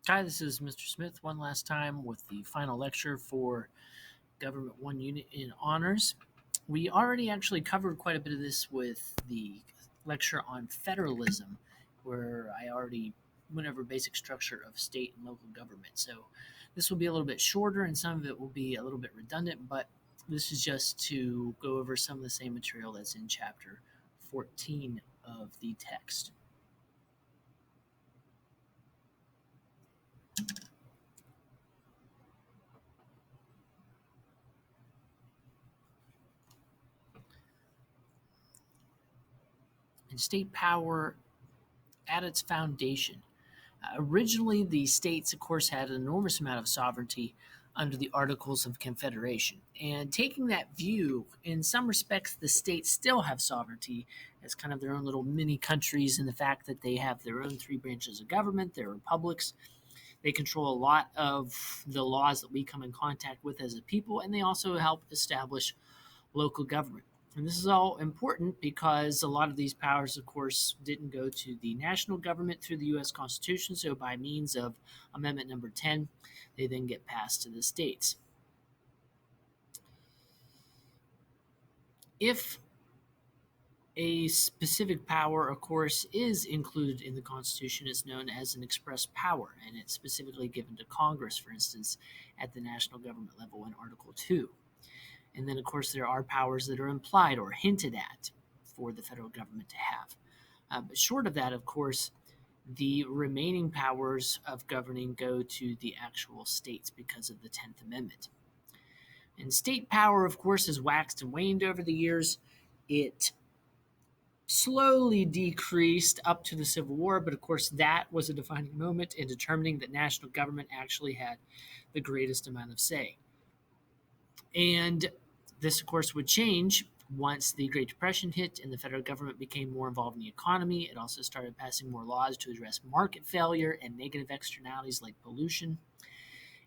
Hi, this is Mr. Smith one last time with the final lecture for Government 1 Unit in Honors. We already actually covered quite a bit of this with the lecture on federalism, where I already went over basic structure of state and local government. So this will be a little bit shorter and some of it will be a little bit redundant, but this is just to go over some of the same material that's in chapter 14 of the text. And state power at its foundation. Originally, the states, of course, had an enormous amount of sovereignty under the Articles of Confederation. And taking that view, in some respects, the states still have sovereignty as kind of their own little mini countries in the fact that they have their own three branches of government, their republics. They control a lot of the laws that we come in contact with as a people, and they also help establish local government. And this is all important because a lot of these powers, of course, didn't go to the national government through the U.S. Constitution. So, by means of Amendment number 10, they then get passed to the states. If a specific power, of course, is included in the Constitution, it's known as an express power, and it's specifically given to Congress, for instance, at the national government level in Article 2. And then, of course, there are powers that are implied or hinted at for the federal government to have. But short of that, of course, the remaining powers of governing go to the actual states because of the 10th Amendment. And state power, of course, has waxed and waned over the years. It slowly decreased up to the Civil War, but of course, that was a defining moment in determining that national government actually had the greatest amount of say. And this, of course, would change once the Great Depression hit and the federal government became more involved in the economy. It also started passing more laws to address market failure and negative externalities like pollution.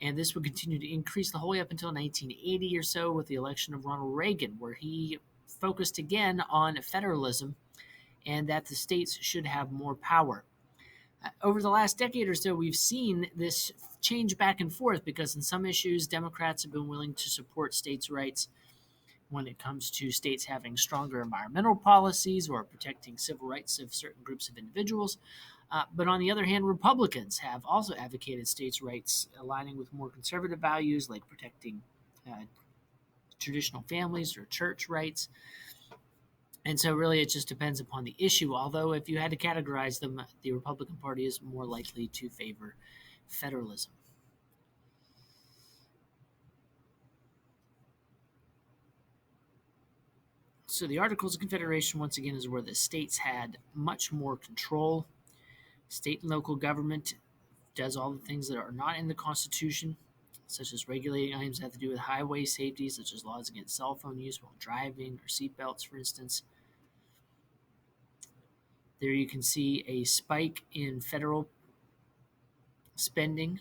And this would continue to increase the whole way up until 1980 or so with the election of Ronald Reagan, where he focused again on federalism and that the states should have more power. Over the last decade or so, we've seen this change back and forth because in some issues, Democrats have been willing to support states' rights when it comes to states having stronger environmental policies or protecting civil rights of certain groups of individuals. But on the other hand, Republicans have also advocated states' rights aligning with more conservative values like protecting uh, traditional families or church rights. And so, really, it just depends upon the issue. Although, if you had to categorize them, the Republican Party is more likely to favor federalism. So, the Articles of Confederation, once again, is where the states had much more control. State and local government does all the things that are not in the Constitution, such as regulating items that have to do with highway safety, such as laws against cell phone use while driving or seatbelts, for instance. There you can see a spike in federal spending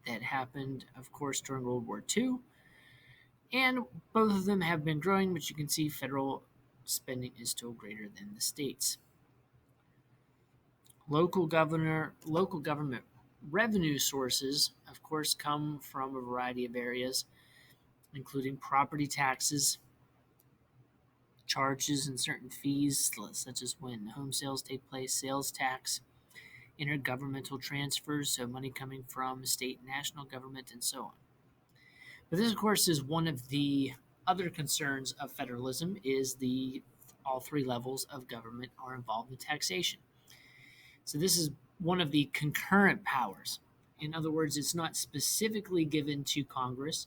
that happened, of course, during World War II. And both of them have been growing, but you can see federal spending is still greater than the states. Local government revenue sources, of course, come from a variety of areas, including property taxes, charges and certain fees, such as when home sales take place, sales tax, intergovernmental transfers, so money coming from state and national government, and so on. But this, of course, is one of the other concerns of federalism is the all three levels of government are involved in taxation. So this is one of the concurrent powers. In other words, it's not specifically given to Congress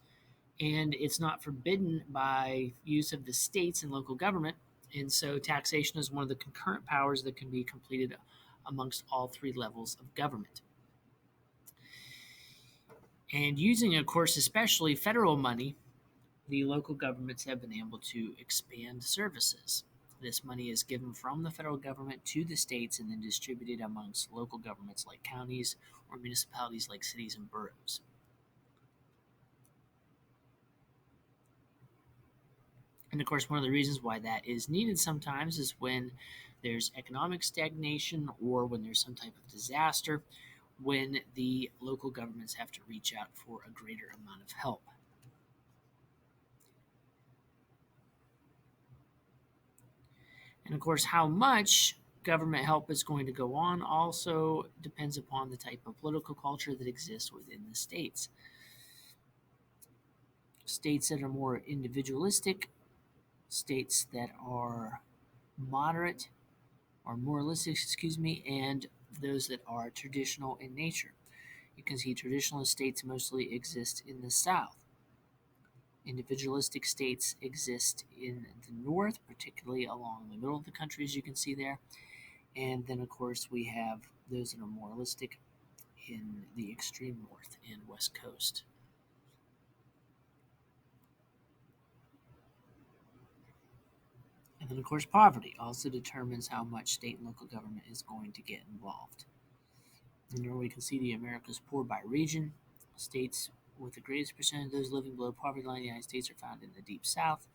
and it's not forbidden by use of the states and local government. And so taxation is one of the concurrent powers that can be completed amongst all three levels of government. And using, of course, especially federal money, the local governments have been able to expand services. This money is given from the federal government to the states and then distributed amongst local governments like counties or municipalities like cities and boroughs. And of course, one of the reasons why that is needed sometimes is when there's economic stagnation or when there's some type of disaster when the local governments have to reach out for a greater amount of help. And of course, how much government help is going to go on also depends upon the type of political culture that exists within the states. States that are more individualistic, states that are moderate or moralistic, and those that are traditional in nature. You can see traditionalist states mostly exist in the South. Individualistic states exist in the North, particularly along the middle of the country, as you can see there. And then, of course, we have those that are moralistic in the extreme North and West Coast. And then, of course, poverty also determines how much state and local government is going to get involved. And here we can see the Americas poor by region. States with the greatest percentage of those living below poverty line in the United States are found in the Deep South.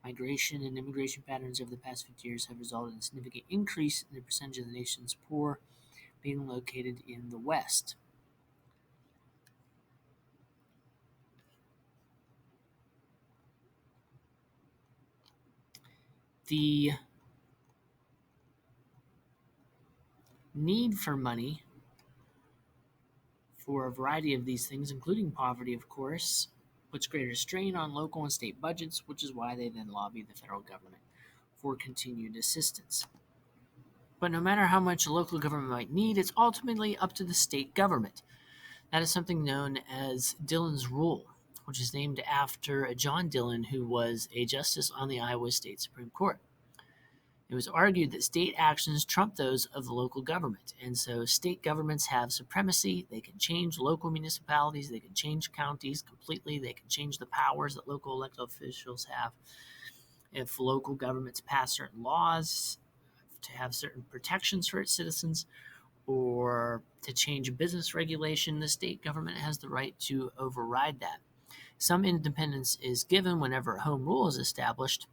Migration and immigration patterns over the past 50 years have resulted in a significant increase in the percentage of the nation's poor being located in the West. The need for money for a variety of these things, including poverty, of course, puts greater strain on local and state budgets, which is why they then lobby the federal government for continued assistance. But no matter how much a local government might need, it's ultimately up to the state government. That is something known as Dillon's Rule, which is named after John Dillon, who was a justice on the Iowa State Supreme Court. It was argued that state actions trump those of the local government, and so state governments have supremacy. They can change local municipalities, they can change counties completely, they can change the powers that local elected officials have. If local governments pass certain laws to have certain protections for its citizens, or to change business regulation, the state government has the right to override that. Some independence is given whenever a home rule is established,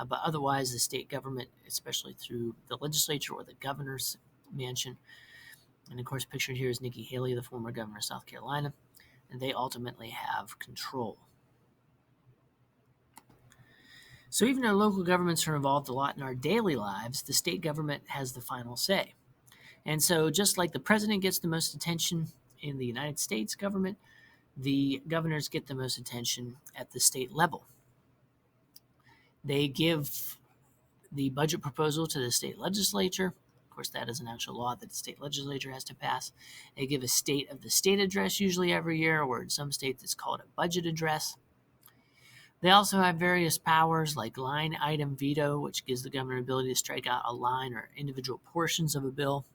but otherwise the state government, especially through the legislature or the governor's mansion, and of course pictured here is Nikki Haley, the former governor of South Carolina, and they ultimately have control. So even though local governments are involved a lot in our daily lives, the state government has the final say. And so just like the president gets the most attention in the United States government, the governors get the most attention at the state level. They give the budget proposal to the state legislature. Of course, that is an actual law that the state legislature has to pass. They give a state of the state address usually every year, or in some states it's called a budget address. They also have various powers like line item veto, which gives the governor the ability to strike out a line or individual portions of a bill.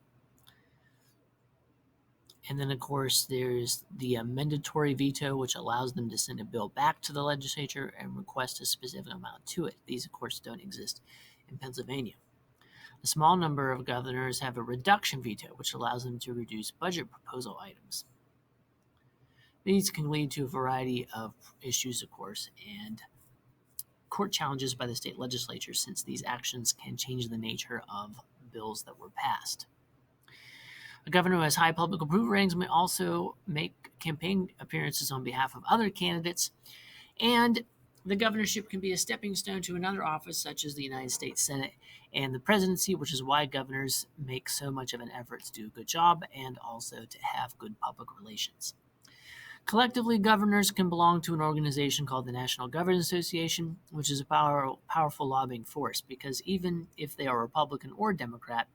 And then, of course, there's the mandatory veto, which allows them to send a bill back to the legislature and request a specific amount to it. These, of course, don't exist in Pennsylvania. A small number of governors have a reduction veto, which allows them to reduce budget proposal items. These can lead to a variety of issues, of course, and court challenges by the state legislature, since these actions can change the nature of bills that were passed. A governor who has high public approval ratings may also make campaign appearances on behalf of other candidates, and the governorship can be a stepping stone to another office, such as the United States Senate and the presidency, which is why governors make so much of an effort to do a good job and also to have good public relations. Collectively, governors can belong to an organization called the National Governors Association, which is a powerful lobbying force, because even if they are Republican or Democrat,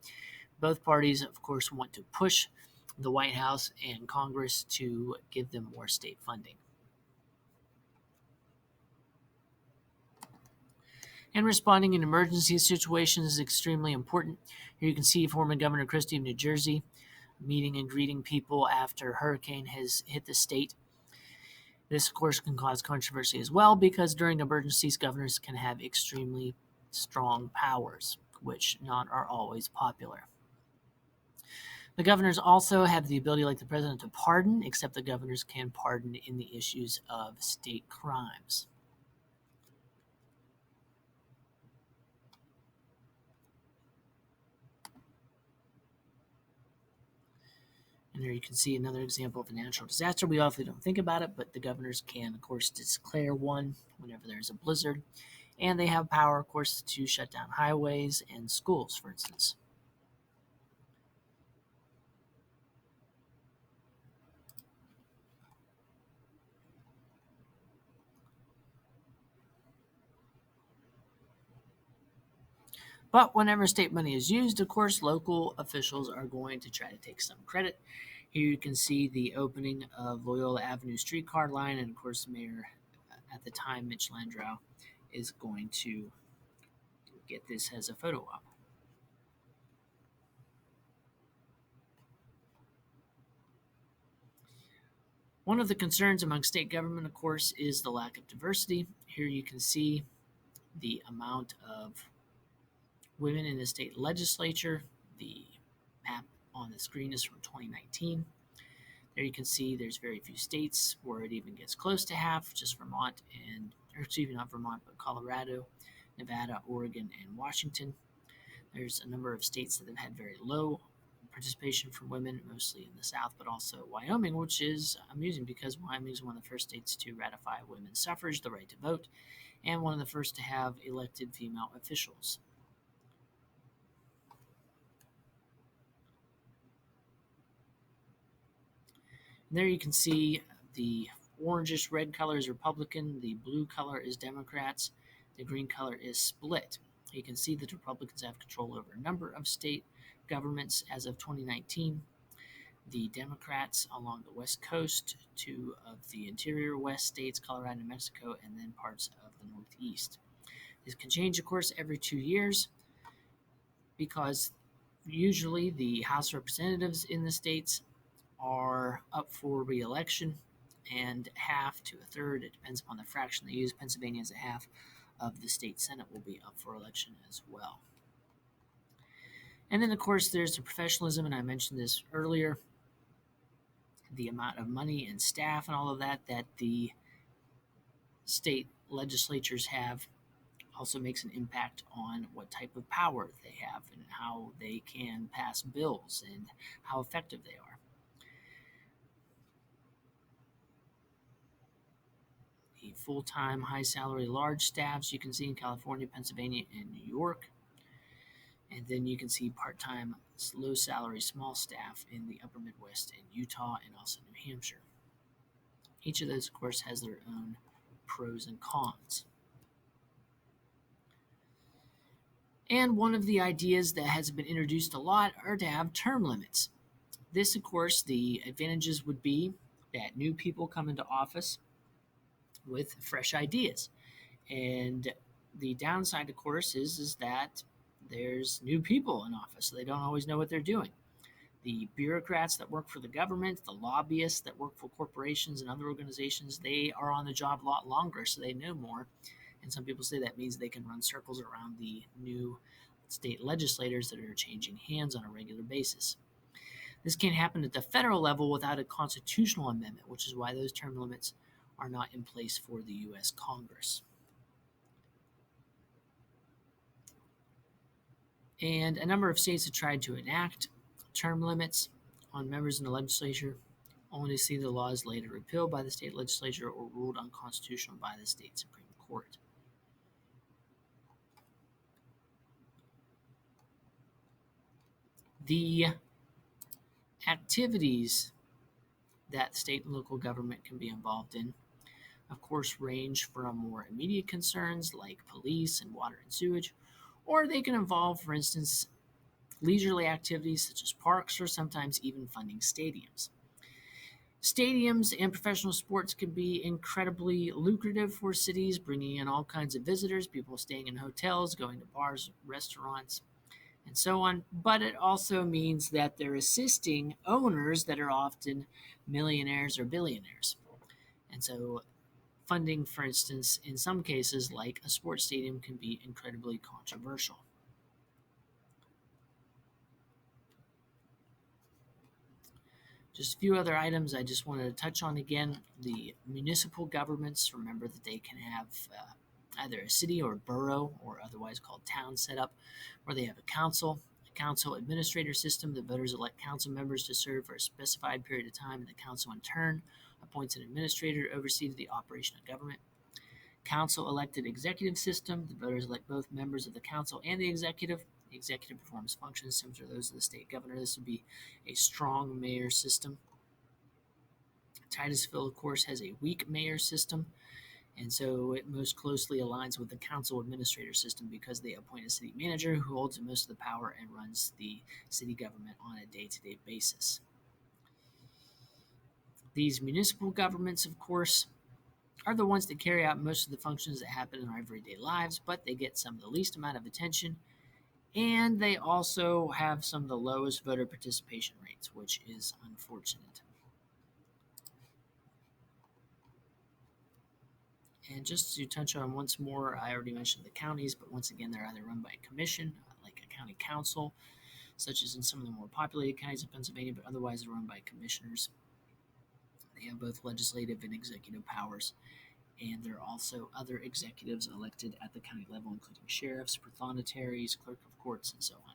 both parties, of course, want to push the White House and Congress to give them more state funding. And responding in emergency situations is extremely important. Here you can see former Governor Christie of New Jersey meeting and greeting people after a hurricane has hit the state. This, of course, can cause controversy as well, because during emergencies, governors can have extremely strong powers, which not are always popular. The governors also have the ability, like the president, to pardon, except the governors can pardon in the issues of state crimes. And there you can see another example of a natural disaster. We often don't think about it, but the governors can, of course, declare one whenever there's a blizzard. And they have power, of course, to shut down highways and schools, for instance. But whenever state money is used, of course, local officials are going to try to take some credit. Here you can see the opening of Loyola Avenue streetcar line, and of course, Mayor at the time, Mitch Landrieu, is going to get this as a photo op. One of the concerns among state government, of course, is the lack of diversity. Here you can see the amount of women in the state legislature. The map on the screen is from 2019. There you can see there's very few states where it even gets close to half, just Vermont or excuse me, not Vermont, but Colorado, Nevada, Oregon, and Washington. There's a number of states that have had very low participation from women, mostly in the South, but also Wyoming, which is amusing because Wyoming is one of the first states to ratify women's suffrage, the right to vote, and one of the first to have elected female officials. And there you can see the orangish red color is Republican, the blue color is Democrats, the green color is split. You can see that Republicans have control over a number of state governments as of 2019. The Democrats along the West Coast, two of the interior West states, Colorado and Mexico, and then parts of the Northeast. This can change, of course, every 2 years because usually the House of Representatives in the states are up for re-election, and half to a third, it depends upon the fraction they use. Pennsylvania is a half of the state Senate will be up for election as well. And then, of course, there's the professionalism, and I mentioned this earlier, the amount of money and staff and all of that the state legislatures have also makes an impact on what type of power they have and how they can pass bills and how effective they are. The full-time, high-salary, large staffs you can see in California, Pennsylvania, and New York. And then you can see part-time, low-salary, small staff in the upper Midwest and Utah and also New Hampshire. Each of those, of course, has their own pros and cons. And one of the ideas that has been introduced a lot are to have term limits. This, of course, the advantages would be that new people come into office with fresh ideas. And the downside, of course, is that there's new people in office. So they don't always know what they're doing. The bureaucrats that work for the government, the lobbyists that work for corporations and other organizations, they are on the job a lot longer, so they know more. And some people say that means they can run circles around the new state legislators that are changing hands on a regular basis. This can't happen at the federal level without a constitutional amendment, which is why those term limits are not in place for the U.S. Congress. And a number of states have tried to enact term limits on members in the legislature, only to see the laws later repealed by the state legislature or ruled unconstitutional by the state Supreme Court. The activities that state and local government can be involved in, of course, range from more immediate concerns like police and water and sewage, or they can involve, for instance, leisurely activities such as parks or sometimes even funding stadiums. Stadiums and professional sports can be incredibly lucrative for cities, bringing in all kinds of visitors, people staying in hotels, going to bars, restaurants, and so on. But it also means that they're assisting owners that are often millionaires or billionaires. And so, funding, for instance, in some cases, like a sports stadium, can be incredibly controversial. Just a few other items I just wanted to touch on again. The municipal governments, remember that they can have either a city or borough or otherwise called town set up where they have a council. Council administrator system. The voters elect council members to serve for a specified period of time, and the council in turn appoints an administrator to oversee the operation of government. Council elected executive system. The voters elect both members of the council and the executive. The executive performs functions similar to those of the state governor. This would be a strong mayor system. Titusville, of course, has a weak mayor system, and so it most closely aligns with the council administrator system because they appoint a city manager who holds most of the power and runs the city government on a day-to-day basis. These municipal governments, of course, are the ones that carry out most of the functions that happen in our everyday lives, but they get some of the least amount of attention, and they also have some of the lowest voter participation rates, which is unfortunate. And just to touch on once more, I already mentioned the counties, but once again, they're either run by a commission, like a county council, such as in some of the more populated counties of Pennsylvania, but otherwise they're run by commissioners. They have both legislative and executive powers, and there are also other executives elected at the county level, including sheriffs, prothonotary, clerk of courts, and so on.